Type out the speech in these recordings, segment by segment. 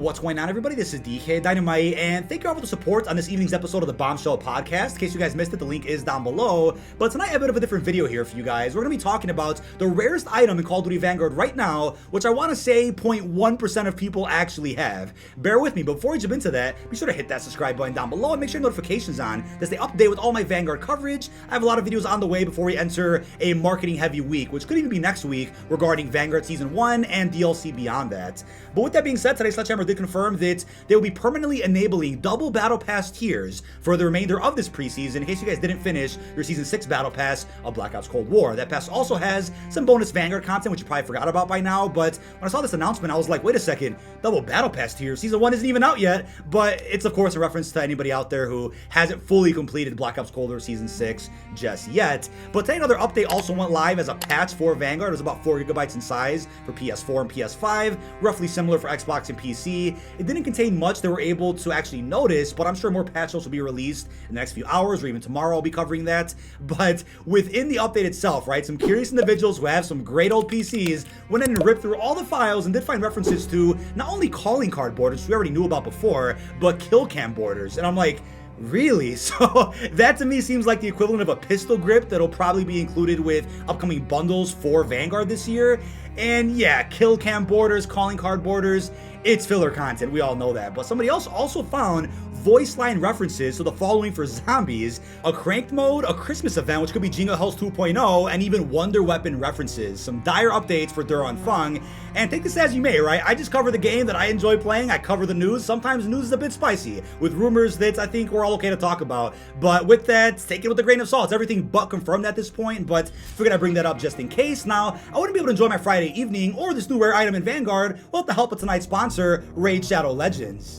What's going on, everybody? This is dkdynamite, and thank you all for the support on this evening's episode of the Bombshell Podcast. In case you guys missed it, the link is down below. But tonight I have a bit of a different video here for you guys. We're going to be talking about the rarest item in Call of Duty Vanguard right now, which I want to say 0.1% of people actually have. Bear with me, but before we jump into that, be sure to hit that subscribe button down below and make sure your notifications on to stay up to date with all my Vanguard coverage. I have a lot of videos on the way before we enter a marketing-heavy week, which could even be next week, regarding Vanguard Season 1 and DLC beyond that. But with that being said, today Sledgehammer did confirm that they will be permanently enabling double Battle Pass tiers for the remainder of this preseason, in case you guys didn't finish your Season 6 Battle Pass of Black Ops Cold War. That pass also has some bonus Vanguard content, which you probably forgot about by now, but when I saw this announcement, I was like, wait a second, double Battle Pass tiers? Season 1 isn't even out yet, but it's of course a reference to anybody out there who hasn't fully completed Black Ops Cold War Season 6 just yet. But today another update also went live as a patch for Vanguard. It was about 4 gigabytes in size for PS4 and PS5, roughly similar for Xbox and PC. It didn't contain much that we're able to actually notice, but I'm sure more patch notes will be released in the next few hours, or even tomorrow I'll be covering that. But within the update itself, right, some curious individuals who have some great old PCs went in and ripped through all the files and did find references to not only calling card borders, which we already knew about before, but kill cam borders. And I'm like, really? So that to me seems like the equivalent of a pistol grip that'll probably be included with upcoming bundles for Vanguard this year. And yeah, kill cam borders, calling card borders, it's filler content, we all know that. But somebody else also found voice line references to the following for zombies: a cranked mode, a Christmas event, which could be Jingle Hells 2.0, and even Wonder Weapon references. Some dire updates for Duran Fung. And take this as you may, right? I just cover the game that I enjoy playing. I cover the news. Sometimes news is a bit spicy, with rumors that I think we're all okay to talk about. But with that, take it with a grain of salt. It's everything but confirmed at this point, but figured I'd bring that up just in case. Now, I wouldn't be able to enjoy my Friday evening or this new rare item in Vanguard without the help of tonight's sponsor, Raid Shadow Legends.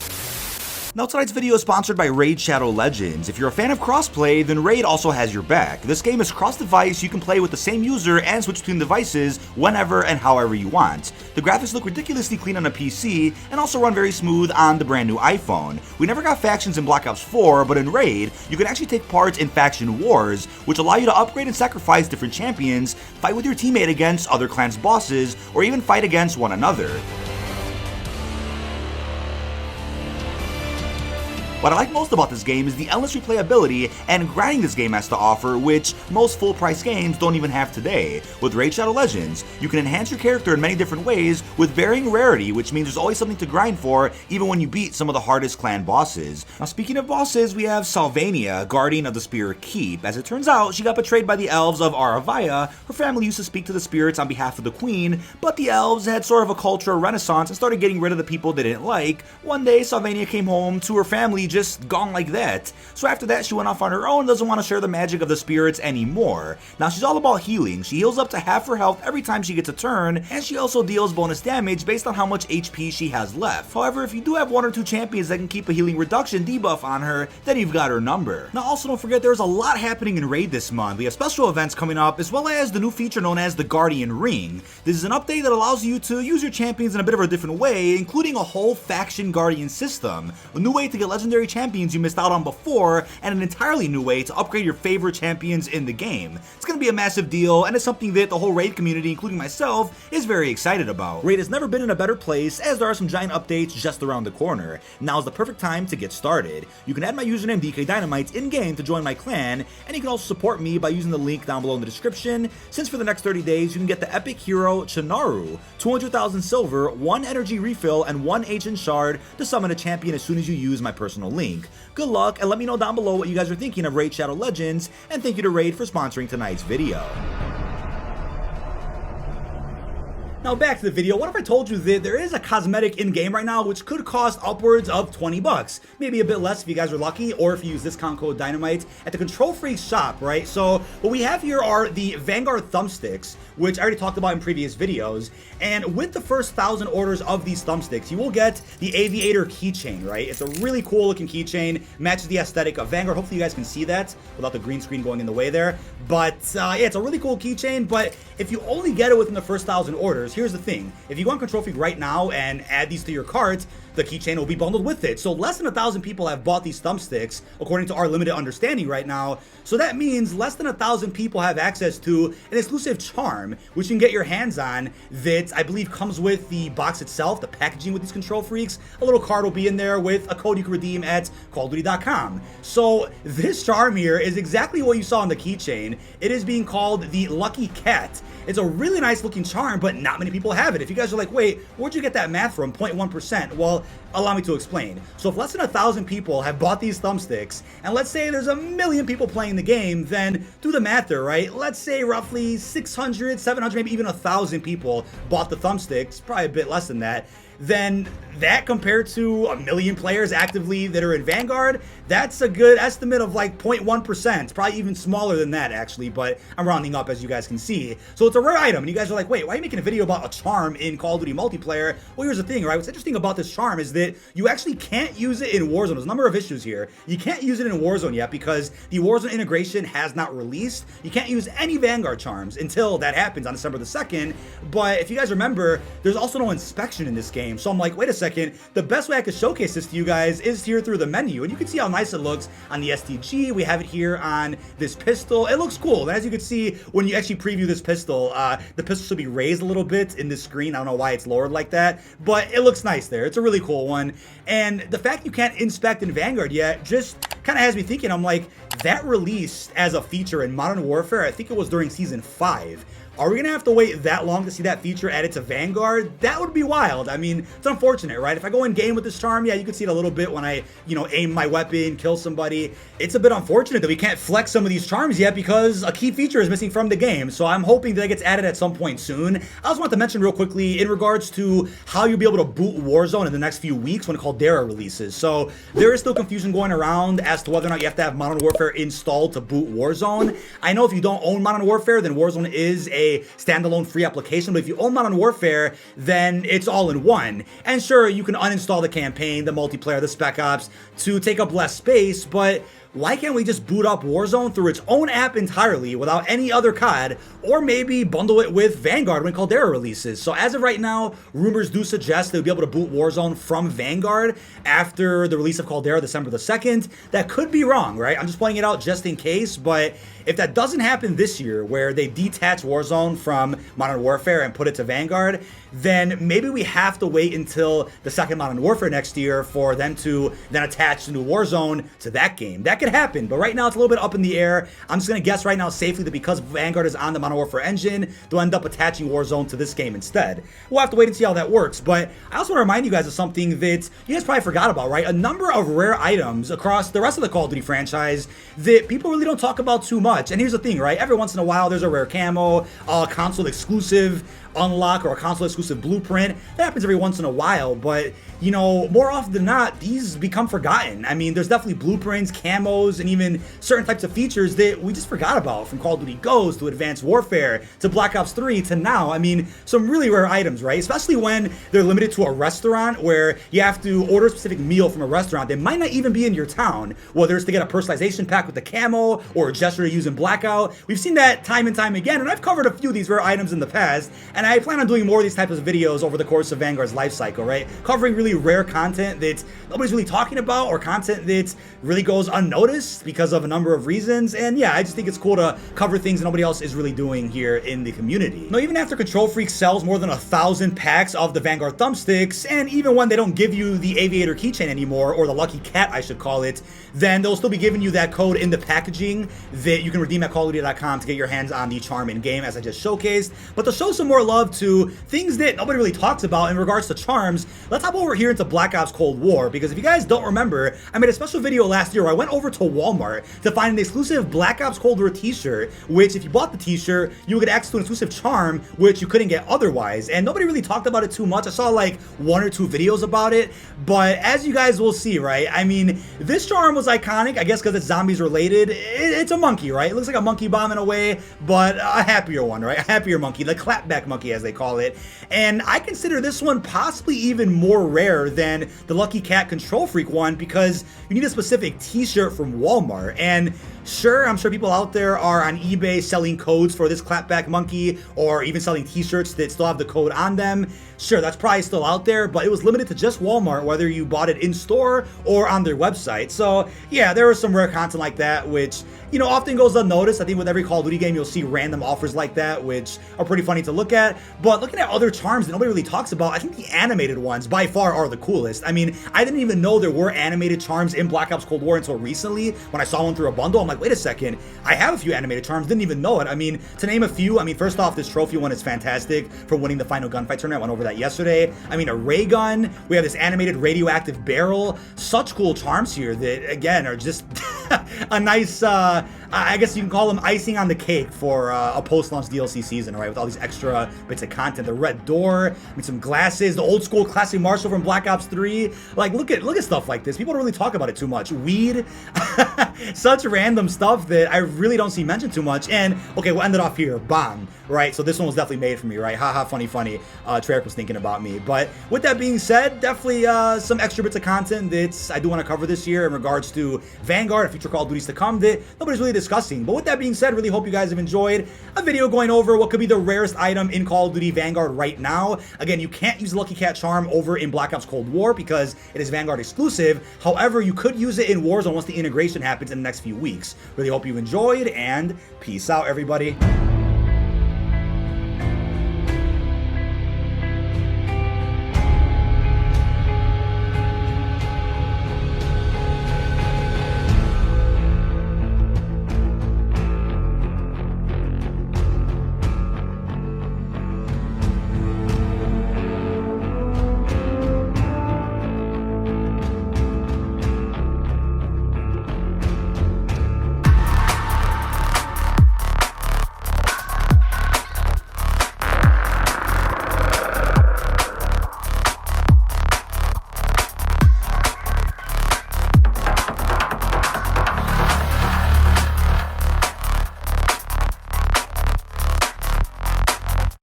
Now tonight's video is sponsored by Raid Shadow Legends. If you're a fan of crossplay, then Raid also has your back. This game is cross-device. You can play with the same user and switch between devices whenever and however you want. The graphics look ridiculously clean on a PC and also run very smooth on the brand new iPhone. We never got factions in Black Ops 4, but in Raid, you can actually take part in faction wars, which allow you to upgrade and sacrifice different champions, fight with your teammate against other clans' bosses, or even fight against one another. What I like most about this game is the endless replayability and grinding this game has to offer, which most full-price games don't even have today. With Raid Shadow Legends, you can enhance your character in many different ways with varying rarity, which means there's always something to grind for, even when you beat some of the hardest clan bosses. Now speaking of bosses, we have Salvania, Guardian of the Spirit Keep. As it turns out, she got betrayed by the elves of Aravaya. Her family used to speak to the spirits on behalf of the queen, but the elves had sort of a cultural renaissance and started getting rid of the people they didn't like. One day, Salvania came home to her family just gone like that. So after that, she went off on her own and doesn't want to share the magic of the spirits anymore. Now she's all about healing. She heals up to half her health every time she gets a turn, and she also deals bonus damage based on how much HP she has left. However, if you do have 1 or 2 champions that can keep a healing reduction debuff on her, then you've got her number. Now also don't forget, there's a lot happening in Raid this month. We have special events coming up, as well as the new feature known as the Guardian Ring. This is an update that allows you to use your champions in a bit of a different way, including a whole faction Guardian system, a new way to get legendary champions you missed out on before, and an entirely new way to upgrade your favorite champions in the game. It's going to be a massive deal, and it's something that the whole Raid community, including myself, is very excited about. Raid has never been in a better place, as there are some giant updates just around the corner. Now is the perfect time to get started. You can add my username dkdynamite in-game to join my clan, and you can also support me by using the link down below in the description, since for the next 30 days you can get the epic hero Chinaru, 200,000 silver, 1 energy refill, and 1 ancient shard to summon a champion as soon as you use my personal link. Good luck, and let me know down below what you guys are thinking of Raid Shadow Legends, and thank you to Raid for sponsoring tonight's video. Now back to the video. What if I told you that there is a cosmetic in-game right now which could cost upwards of 20 bucks? Maybe a bit less if you guys are lucky, or if you use discount code Dynamite at the Control Freak shop, right? So what we have here are the Vanguard Thumbsticks, which I already talked about in previous videos. And with the first 1,000 orders of these thumbsticks, you will get the Aviator keychain, right? It's a really cool looking keychain, matches the aesthetic of Vanguard. Hopefully you guys can see that without the green screen going in the way there. But yeah, it's a really cool keychain, but if you only get it within the first 1,000 orders, here's the thing. If you go on Control Freak right now and add these to your cart, the keychain will be bundled with it. So less than 1,000 people have bought these thumbsticks, according to our limited understanding right now. So that means less than 1,000 people have access to an exclusive charm, which you can get your hands on, that I believe comes with the box itself, the packaging with these Control Freaks. A little card will be in there with a code you can redeem at callofduty.com. So this charm here is exactly what you saw on the keychain. It is being called the Lucky Cat. It's a really nice looking charm, but not many people have it. If you guys are like, wait, where'd you get that math from, 0.1%? Well, allow me to explain. So if less than 1,000 people have bought these thumbsticks, and let's say there's 1 million people playing the game, then do the math there, right? Let's say roughly 600, 700, maybe even 1,000 people bought the thumbsticks, probably a bit less than that. Then that compared to 1 million players actively that are in Vanguard, that's a good estimate of like 0.1%. Probably even smaller than that actually, but I'm rounding up as you guys can see. So it's a rare item, and you guys are like, wait, why are you making a video about a charm in Call of Duty multiplayer? Well, here's the thing, right? What's interesting about this charm is that you actually can't use it in Warzone. There's a number of issues here. You can't use it in Warzone yet because the Warzone integration has not released. You can't use any Vanguard charms until that happens on December the 2nd. But if you guys remember, there's also no inspection in this game. So I'm like, wait a second, the best way I could showcase this to you guys is here through the menu, and you can see how nice it looks on the STG. We have it here on this pistol. It looks cool, and as you can see when you actually preview this pistol, the pistol should be raised a little bit in this screen. I don't know why it's lowered like that, but it looks nice there. It's a really cool one, and the fact you can't inspect in Vanguard yet just kind of has me thinking. I'm like, that released as a feature in Modern Warfare, I think it was during Season 5. Are we going to have to wait that long to see that feature added to Vanguard? That would be wild. I mean, it's unfortunate, right? If I go in game with this charm, yeah, you can see it a little bit when I, aim my weapon, kill somebody. It's a bit unfortunate that we can't flex some of these charms yet because a key feature is missing from the game. So I'm hoping that gets added at some point soon. I also want to mention real quickly in regards to how you'll be able to boot Warzone in the next few weeks when Caldera releases. So there is still confusion going around as to whether or not you have to have Modern Warfare installed to boot Warzone. I know if you don't own Modern Warfare, then Warzone is a standalone free application, but if you own Modern Warfare, then it's all in one. And sure, you can uninstall the campaign, the multiplayer, the Spec Ops to take up less space, but why can't we just boot up Warzone through its own app entirely without any other COD, or maybe bundle it with Vanguard when Caldera releases? So as of right now, rumors do suggest they'll be able to boot Warzone from Vanguard after the release of Caldera December the 2nd. That could be wrong, right? I'm just pointing it out just in case, but if that doesn't happen this year, where they detach Warzone from Modern Warfare and put it to Vanguard, then maybe we have to wait until the second Modern Warfare next year for them to then attach the new Warzone to that game. That could happen, but right now it's a little bit up in the air. I'm just going to guess right now safely that because Vanguard is on the Modern Warfare engine, they'll end up attaching Warzone to this game instead. We'll have to wait and see how that works, but I also want to remind you guys of something that you guys probably forgot about, right? A number of rare items across the rest of the Call of Duty franchise that people really don't talk about too much. And here's the thing, right? Every once in a while, there's a rare camo, a console exclusive unlock, or a console exclusive blueprint. That happens every once in a while, but more often than not, these become forgotten. I mean, there's definitely blueprints, camos, and even certain types of features that we just forgot about, from Call of Duty Ghosts to Advanced Warfare to Black Ops 3 to now. I mean, some really rare items, right? Especially when they're limited to a restaurant where you have to order a specific meal from a restaurant that might not even be in your town, whether it's to get a personalization pack with the camo or a gesture to use in Blackout. We've seen that time and time again, and I've covered a few of these rare items in the past, and I plan on doing more of these types of videos over the course of Vanguard's life cycle, right? Covering really rare content that nobody's really talking about, or content that really goes unnoticed because of a number of reasons. And yeah, I just think it's cool to cover things that nobody else is really doing here in the community. Now, even after Control Freak sells more than 1,000 packs of the Vanguard Thumbsticks, and even when they don't give you the Aviator keychain anymore, or the Lucky Cat I should call it, then they'll still be giving you that code in the packaging that you can redeem at callofduty.com to get your hands on the charm in game, as I just showcased. But to show some more love to things that nobody really talks about in regards to charms, let's hop over here into Black Ops Cold War, because if you guys don't remember, I made a special video last year where I went over to Walmart to find an exclusive Black Ops Cold War t-shirt, which if you bought the t-shirt, you would get access to an exclusive charm, which you couldn't get otherwise. And nobody really talked about it too much. I saw like 1 or 2 videos about it, but as you guys will see, right, I mean, this charm was iconic, I guess because it's zombies related. It's a monkey, right? It looks like a monkey bomb in a way, but a happier one, right? A happier monkey, the clapback monkey monkey as they call it. And I consider this one possibly even more rare than the Lucky Cat Control Freak one because you need a specific t-shirt from Walmart. And sure, I'm sure people out there are on eBay selling codes for this clapback monkey or even selling t-shirts that still have the code on them. Sure, that's probably still out there, but it was limited to just Walmart, whether you bought it in store or on their website. So yeah, there was some rare content like that, which, you know, often goes unnoticed. I think with every Call of Duty game, you'll see random offers like that, which are pretty funny to look at. But looking at other charms that nobody really talks about, I think the animated ones by far are the coolest. I mean, I didn't even know there were animated charms in Black Ops Cold War until recently. When I saw one through a bundle, I'm like, wait a second, I have a few animated charms, didn't even know it. I mean, to name a few, I mean, first off, this trophy one is fantastic for winning the final gunfight tournament. I went over that yesterday. I mean, a ray gun, we have this animated radioactive barrel, such cool charms here that, again, are just a nice, I guess you can call them icing on the cake for a post-launch DLC season, right? With all these extra bits of content, the red door, I mean, some glasses, the old school classic Marshall from Black Ops 3. Like, look at stuff like this. People don't really talk about it too much. Weed, such random stuff that I really don't see mentioned too much. And okay, we'll end it off here. Bomb, right? So this one was definitely made for me, right? Haha, funny. Treyarch was thinking about me. But with that being said, definitely some extra bits of content that I do want to cover this year in regards to Vanguard, future Call of Duties to come that nobody's really discussing. But with that being said, really hope you guys have enjoyed a video going over what could be the rarest item in Call of Duty Vanguard right now. Again, you can't use the Lucky Cat charm over in Black Ops Cold War because it is Vanguard exclusive. However, you could use it in Warzone once the integration happens in the next few weeks. Really hope you enjoyed, and peace out, everybody.